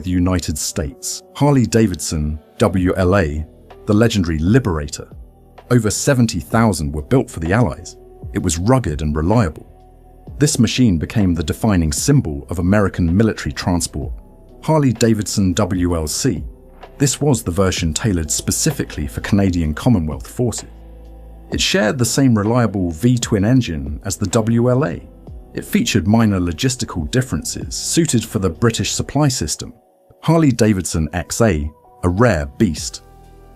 the United States. Harley-Davidson WLA, the legendary Liberator. Over 70,000 were built for the Allies. It was rugged and reliable. This machine became the defining symbol of American military transport. Harley-Davidson WLC. This was the version tailored specifically for Canadian Commonwealth forces. It shared the same reliable V-twin engine as the WLA. It featured minor logistical differences suited for the British supply system. Harley-Davidson XA, a rare beast.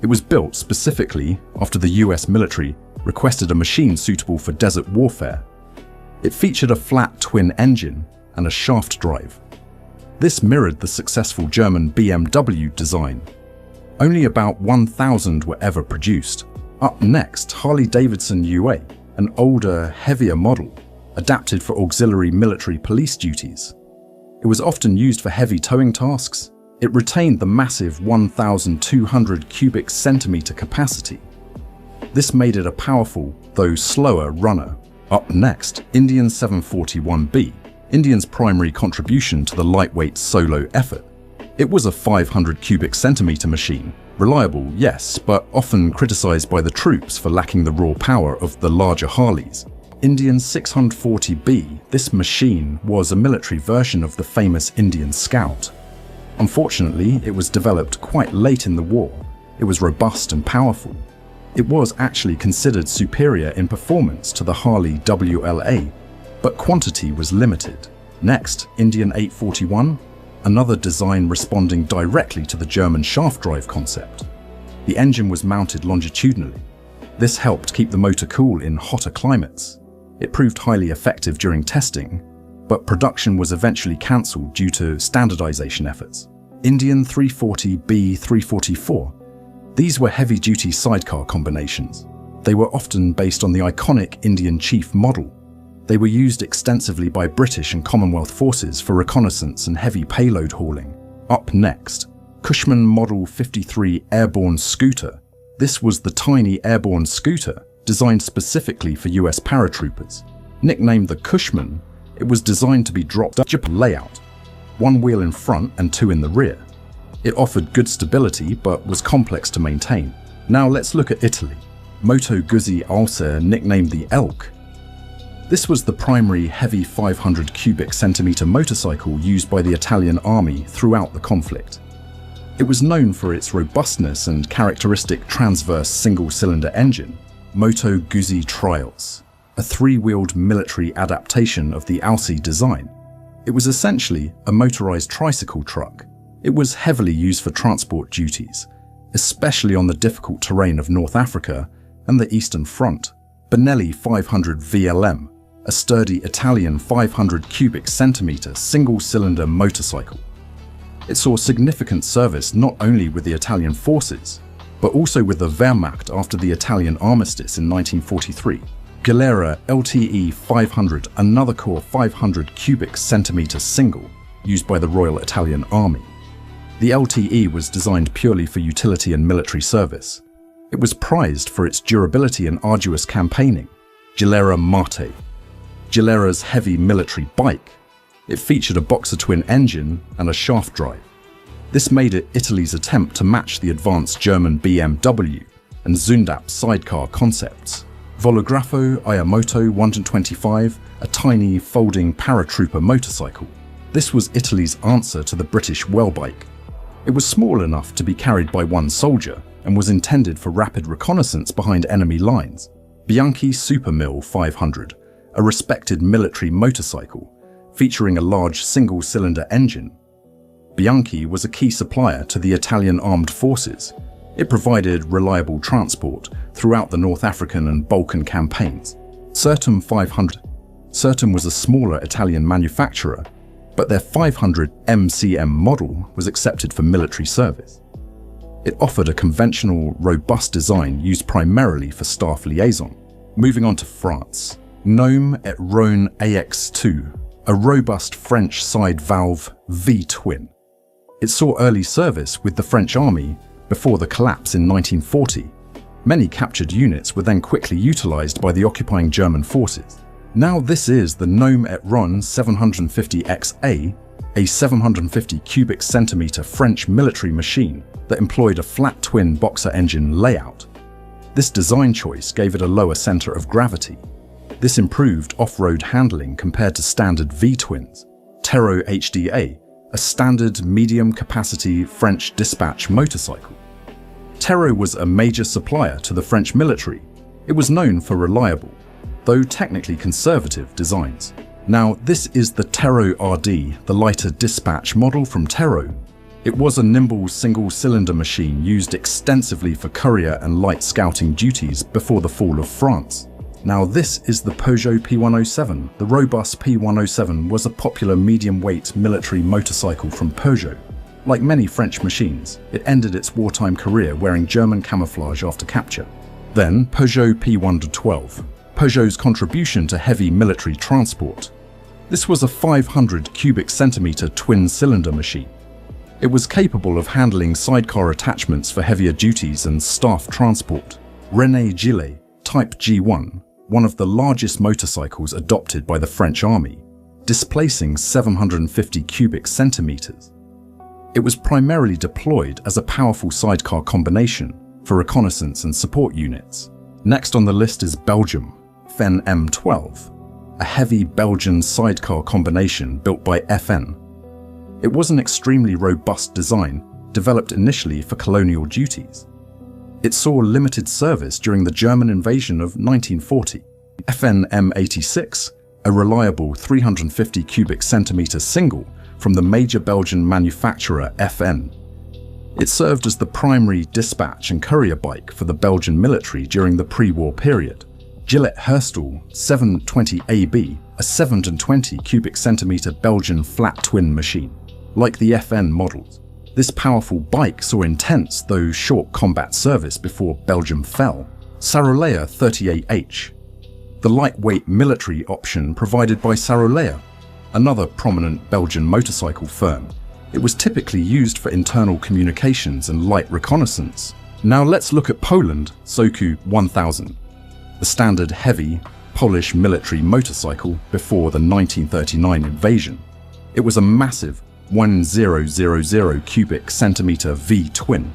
It was built specifically after the US military requested a machine suitable for desert warfare. It featured a flat twin engine and a shaft drive. This mirrored the successful German BMW design. Only about 1,000 were ever produced. Up next, Harley-Davidson UA, an older, heavier model, adapted for auxiliary military police duties. It was often used for heavy towing tasks. It retained the massive 1,200 cubic centimeter capacity. This made it a powerful, though slower, runner. Up next, Indian 741B, Indian's primary contribution to the lightweight solo effort. It was a 500 cubic centimeter machine. Reliable, yes, but often criticized by the troops for lacking the raw power of the larger Harleys. Indian 640B, this machine was a military version of the famous Indian Scout. Unfortunately, it was developed quite late in the war. It was robust and powerful. It was actually considered superior in performance to the Harley WLA, but quantity was limited. Next, Indian 841, another design responding directly to the German shaft drive concept. The engine was mounted longitudinally. This helped keep the motor cool in hotter climates. It proved highly effective during testing, but production was eventually cancelled due to standardization efforts. Indian 340B 344. These were heavy-duty sidecar combinations. They were often based on the iconic Indian Chief model. They were used extensively by British and Commonwealth forces for reconnaissance and heavy payload hauling. Up next, Cushman Model 53 Airborne Scooter. This was the tiny airborne scooter designed specifically for US paratroopers. Nicknamed the Cushman, it was designed to be dropped up layout, one wheel in front and two in the rear. It offered good stability but was complex to maintain. Now let's look at Italy. Moto Guzzi Alcer, nicknamed the Elk. This was the primary heavy 500 cubic centimeter motorcycle used by the Italian army throughout the conflict. It was known for its robustness and characteristic transverse single-cylinder engine. Moto Guzzi Trials, a three-wheeled military adaptation of the Alce design. It was essentially a motorized tricycle truck. It was heavily used for transport duties, especially on the difficult terrain of North Africa and the Eastern Front. Benelli 500 VLM, a sturdy Italian 500 cubic centimeter single-cylinder motorcycle. It saw significant service not only with the Italian forces, but also with the Wehrmacht after the Italian armistice in 1943. Galera LTE 500, another core 500 cubic centimeter single, used by the Royal Italian Army. The LTE was designed purely for utility and military service. It was prized for its durability and arduous campaigning. Galera Marte, Galera's heavy military bike. It featured a boxer twin engine and a shaft drive. This made it Italy's attempt to match the advanced German BMW and Zundap sidecar concepts. Volografo Iamoto 125, a tiny folding paratrooper motorcycle. This was Italy's answer to the British Wellbike. It was small enough to be carried by one soldier and was intended for rapid reconnaissance behind enemy lines. Bianchi Supermill 500, a respected military motorcycle featuring a large single-cylinder engine. Bianchi was a key supplier to the Italian armed forces. It provided reliable transport throughout the North African and Balkan campaigns. Certum 500. Certum was a smaller Italian manufacturer, but their 500 MCM model was accepted for military service. It offered a conventional, robust design used primarily for staff liaison. Moving on to France. Gnome et Rhône AX2, a robust French side valve V-twin. It saw early service with the French army before the collapse in 1940. Many captured units were then quickly utilized by the occupying German forces. Now this is the Gnome et Rhône 750XA, a 750 cubic centimeter French military machine that employed a flat twin boxer engine layout. This design choice gave it a lower center of gravity. This improved off-road handling compared to standard V-twins. Terreau HDA, a standard medium-capacity French dispatch motorcycle. Terreau was a major supplier to the French military. It was known for reliable, though technically conservative, designs. Now, this is the Terreau RD, the lighter dispatch model from Terreau. It was a nimble single-cylinder machine used extensively for courier and light scouting duties before the fall of France. Now, this is the Peugeot P107. The robust P107 was a popular medium-weight military motorcycle from Peugeot. Like many French machines, it ended its wartime career wearing German camouflage after capture. Then, Peugeot P112, Peugeot's contribution to heavy military transport. This was a 500 cubic centimeter twin-cylinder machine. It was capable of handling sidecar attachments for heavier duties and staff transport. René Gillet, Type G1, one of the largest motorcycles adopted by the French Army, displacing 750 cubic centimeters. It was primarily deployed as a powerful sidecar combination for reconnaissance and support units. Next on the list is Belgium, FN M12, a heavy Belgian sidecar combination built by FN. It was an extremely robust design, developed initially for colonial duties. It saw limited service during the German invasion of 1940. FN M86, a reliable 350 cubic centimeter single from the major Belgian manufacturer FN. It served as the primary dispatch and courier bike for the Belgian military during the pre-war period. Gillet Herstal 720AB, a 720 cubic centimeter Belgian flat twin machine. Like the FN models, this powerful bike saw intense though short combat service before Belgium fell. Sarolea 38H, the lightweight military option provided by Sarolea, another prominent Belgian motorcycle firm. It was typically used for internal communications and light reconnaissance. Now let's look at Poland, Sokół 1000, the standard heavy Polish military motorcycle before the 1939 invasion. It was a massive 1000 cubic centimeter V-twin.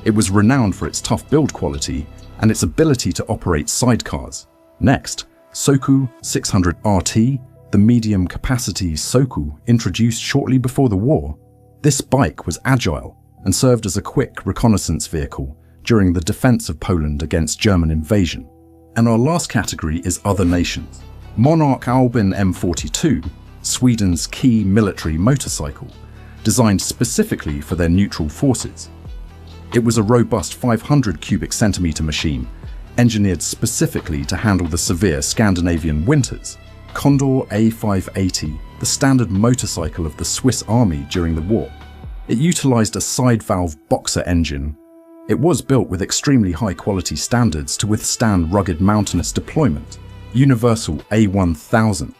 It was renowned for its tough build quality and its ability to operate sidecars. Next, Sokół 600 RT, the medium-capacity Sokół introduced shortly before the war. This bike was agile and served as a quick reconnaissance vehicle during the defense of Poland against German invasion. And our last category is other nations. Monarch Albin M42, Sweden's key military motorcycle, designed specifically for their neutral forces. It was a robust 500 cubic centimeter machine, engineered specifically to handle the severe Scandinavian winters. Condor A580, the standard motorcycle of the Swiss Army during the war. It utilized a side-valve boxer engine. It was built with extremely high-quality standards to withstand rugged mountainous deployment. Universal A1000,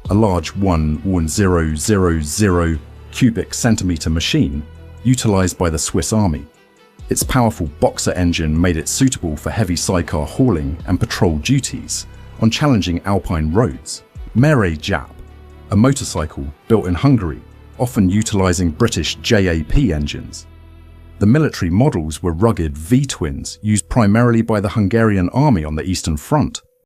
a large 1000 cubic centimeter machine utilized by the Swiss Army. Its powerful boxer engine made it suitable for heavy sidecar hauling and patrol duties on challenging alpine roads. Mere Jap, a motorcycle built in Hungary, often utilizing British JAP engines. The military models were rugged V-twins used primarily by the Hungarian army on the Eastern Front.